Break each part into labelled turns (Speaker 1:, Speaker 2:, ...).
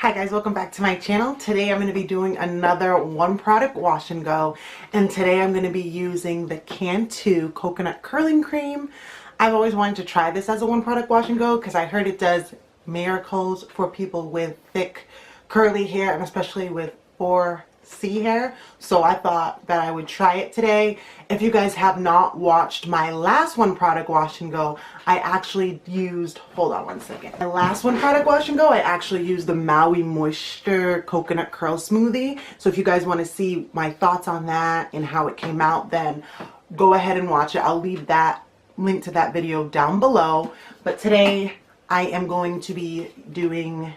Speaker 1: Hi guys, welcome back to my channel. Today I'm going to be doing another one product wash and go, and today I'm going to be using the Cantu coconut curling cream. I've always wanted to try this as a one product wash and go because I heard it does miracles for people with thick curly hair, and especially with 4C hair. So I thought that I would try it today. If you guys have not watched my last one product wash and go, I actually used, hold on one second. My last one product wash and go, I actually used the Maui Moisture Coconut Curl Smoothie. So if you guys want to see my thoughts on that and how it came out, then go ahead and watch it. I'll leave that link to that video down below. But today I am going to be doing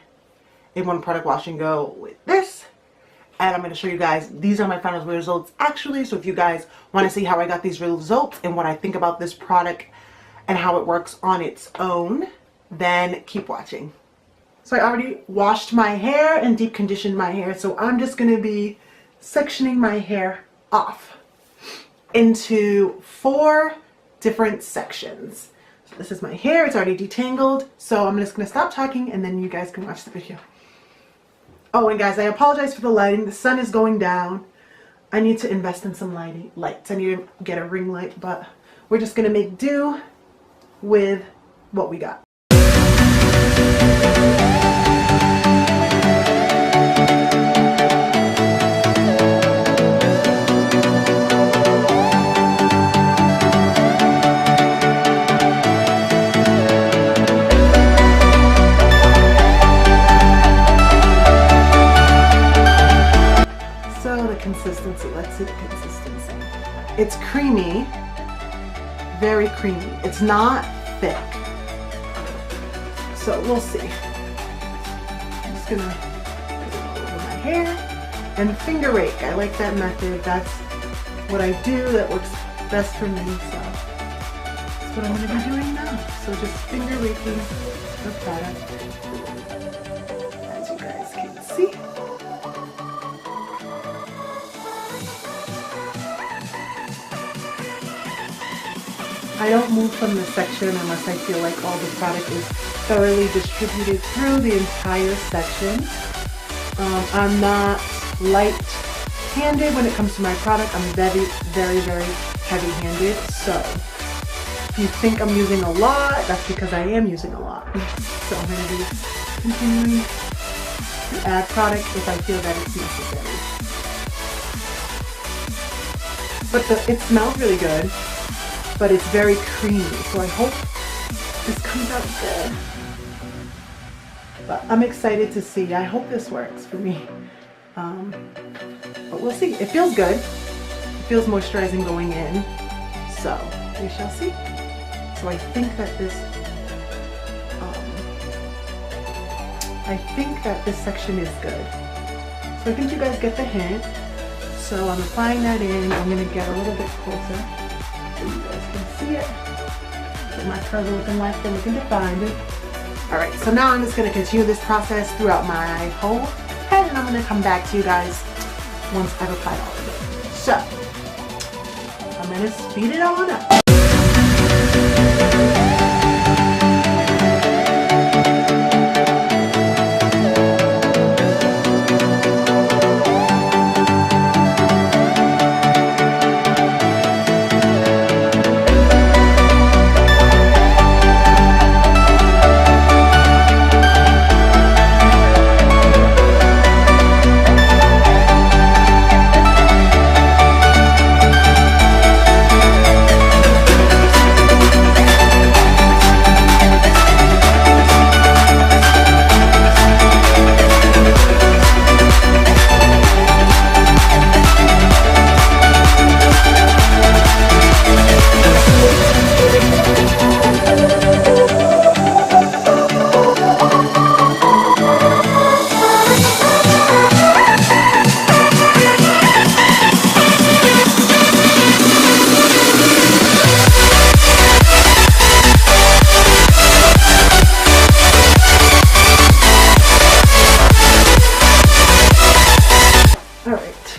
Speaker 1: a one product wash and go with this. And I'm going to show you guys, these are my final results actually. So if you guys want to see how I got these results and what I think about this product and how it works on its own, then keep watching. So I already washed my hair and deep conditioned my hair. So I'm just going to be sectioning my hair off into 4 different sections. So this is my hair. It's already detangled. So I'm just going to stop talking and then you guys can watch the video. Oh, and guys, I apologize for the lighting. The sun is going down. I need to invest in some lights. I need to get a ring light, but we're just going to make do with what we got. Consistency. Let's see the consistency. It's creamy, very creamy. It's not thick. So we'll see. I'm just gonna put it all over my hair and finger rake. I like that method. That's what I do. That works best for me. So that's what I'm gonna be doing now. So just finger raking the product, as you guys can see. I don't move from the section unless I feel like all the product is thoroughly distributed through the entire section. I'm not light-handed when it comes to my product. I'm very, very, very heavy-handed. So if you think I'm using a lot, that's because I am using a lot. So I'm going to be continuing to add product if I feel that it's necessary. But it smells really good. But it's very creamy, so I hope this comes out good. But I'm excited to see. I hope this works for me. But we'll see. It feels good. It feels moisturizing going in. So we shall see. So I think that this section is good. So I think you guys get the hint. So I'm applying that in. I'm gonna get a little bit closer so you guys can see it. What my curls are looking like. They're looking defined. Alright, so now I'm just going to continue this process throughout my whole head, and I'm going to come back to you guys once I've applied all of it. So, I'm going to speed it on up.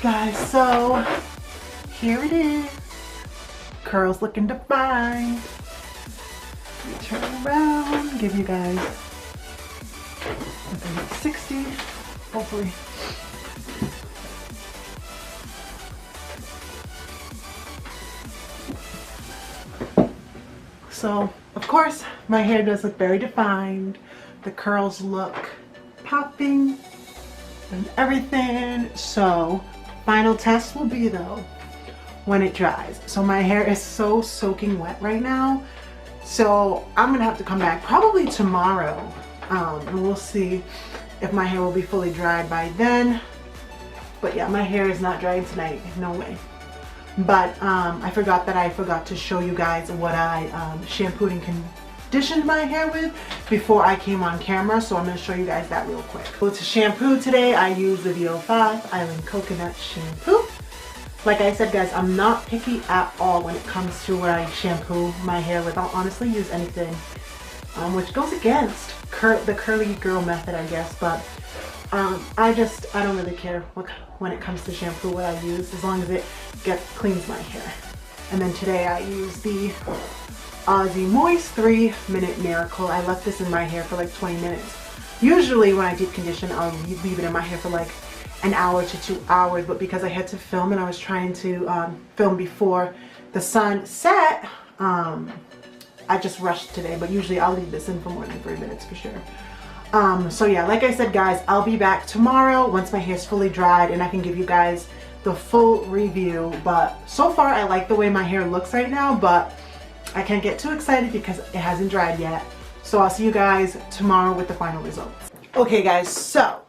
Speaker 1: Guys, so here it is. Curls looking defined. Let me turn around, give you guys I can hit 60, hopefully. So, of course, my hair does look very defined. The curls look popping and everything. So, final test will be though when it dries. So my hair is so soaking wet right now. So I'm gonna have to come back probably tomorrow, and we'll see if my hair will be fully dried by then. But yeah, my hair is not drying tonight, no way. But I forgot to show you guys what I shampooed and conditioned my hair with before I came on camera, so I'm going to show you guys that real quick. So to shampoo today, I use the VO5 Island Coconut Shampoo. Like I said, guys, I'm not picky at all when it comes to what I shampoo my hair with. I'll honestly use anything, which goes against the curly girl method, I guess, but I don't really care when it comes to shampoo what I use, as long as it cleans my hair. And then today I use the Aussie Moist 3-Minute Miracle. I left this in my hair for like 20 minutes. Usually when I deep condition, I'll leave it in my hair for like an hour to 2 hours, but because I had to film and I was trying to film before the sun set, I just rushed today, but usually I'll leave this in for more than 3 minutes for sure. So yeah, like I said, guys, I'll be back tomorrow once my hair's fully dried and I can give you guys the full review. But so far I like the way my hair looks right now, but I can't get too excited because it hasn't dried yet. So I'll see you guys tomorrow with the final results. Okay guys, so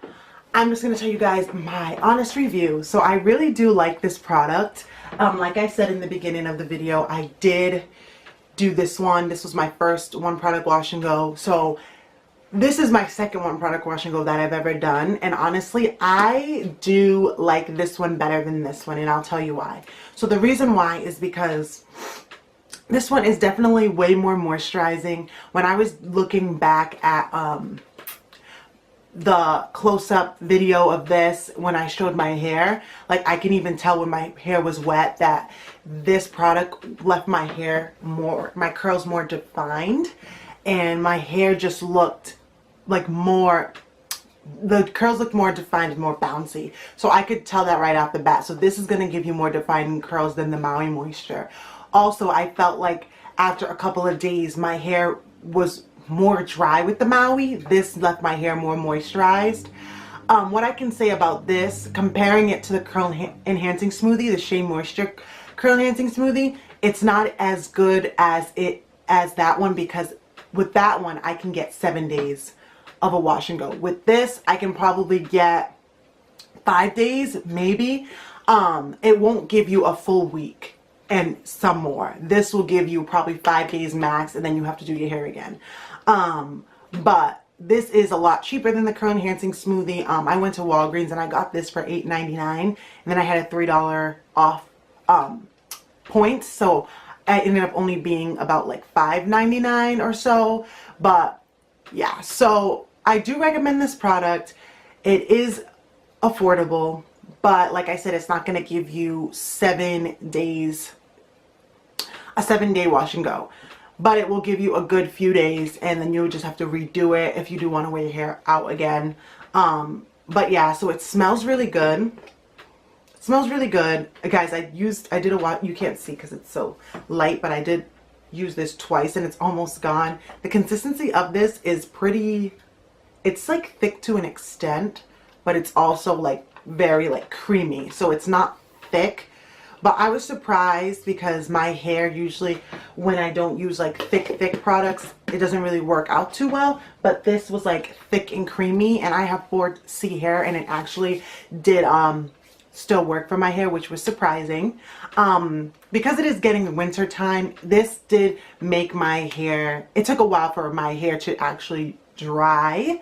Speaker 1: I'm just going to tell you guys my honest review. So I really do like this product. Like I said in the beginning of the video, I did do this one. This was my first one product wash and go. So this is my second one product wash and go that I've ever done. And honestly, I do like this one better than this one. And I'll tell you why. So the reason why is because this one is definitely way more moisturizing. When I was looking back at the close-up video of this when I showed my hair, like I can even tell when my hair was wet that this product left my curls more defined, and my hair just looked like the curls looked more defined and more bouncy. So I could tell that right off the bat. So this is going to give you more defined curls than the Maui Moisture. Also, I felt like after a couple of days my hair was more dry with the Maui. This left my hair more moisturized. What I can say about this, comparing it to the Curl Enhancing Smoothie, the Shea Moisture Curl Enhancing Smoothie, it's not as good as that one, because with that one I can get 7 days of a wash and go. With this I can probably get 5 days maybe. It won't give you a full week and some more. This will give you probably 5 days max, and then you have to do your hair again. But this is a lot cheaper than the Curl Enhancing Smoothie. I went to Walgreens and I got this for $8.99, and then I had a $3 off points, so I ended up only being about like $5.99 or so. But yeah, so I do recommend this product. It is affordable, but like I said, it's not going to give you 7 days, a 7-day wash and go. But it will give you a good few days, and then you'll just have to redo it if you do want to wear your hair out again. But yeah, so it smells really good. It smells really good. Guys, I did a lot. You can't see because it's so light, but I did use this twice and it's almost gone. The consistency of this is pretty, it's like thick to an extent, but it's also like very like creamy. So it's not thick. But I was surprised because my hair usually, when I don't use like thick products, it doesn't really work out too well. But this was like thick and creamy, and I have 4C hair, and it actually did still work for my hair, which was surprising. Because it is getting winter time, this did make my hair, it took a while for my hair to actually dry.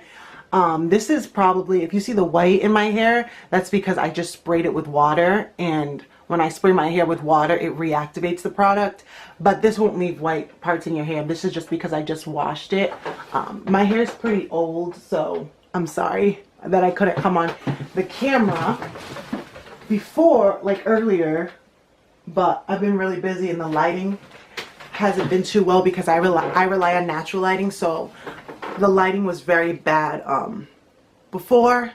Speaker 1: This is probably, if you see the white in my hair, that's because I just sprayed it with water, and when I spray my hair with water, it reactivates the product. But this won't leave white parts in your hair. This is just because I just washed it. My hair is pretty old, so I'm sorry that I couldn't come on the camera before, like earlier. But I've been really busy and the lighting hasn't been too well because I rely on natural lighting. So the lighting was very bad before.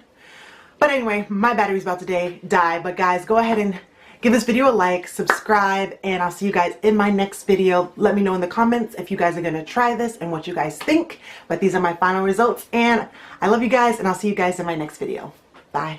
Speaker 1: But anyway, my battery's about to die. But guys, go ahead and give this video a like, subscribe, and I'll see you guys in my next video. Let me know in the comments if you guys are going to try this and what you guys think. But these are my final results, and I love you guys, and I'll see you guys in my next video. Bye.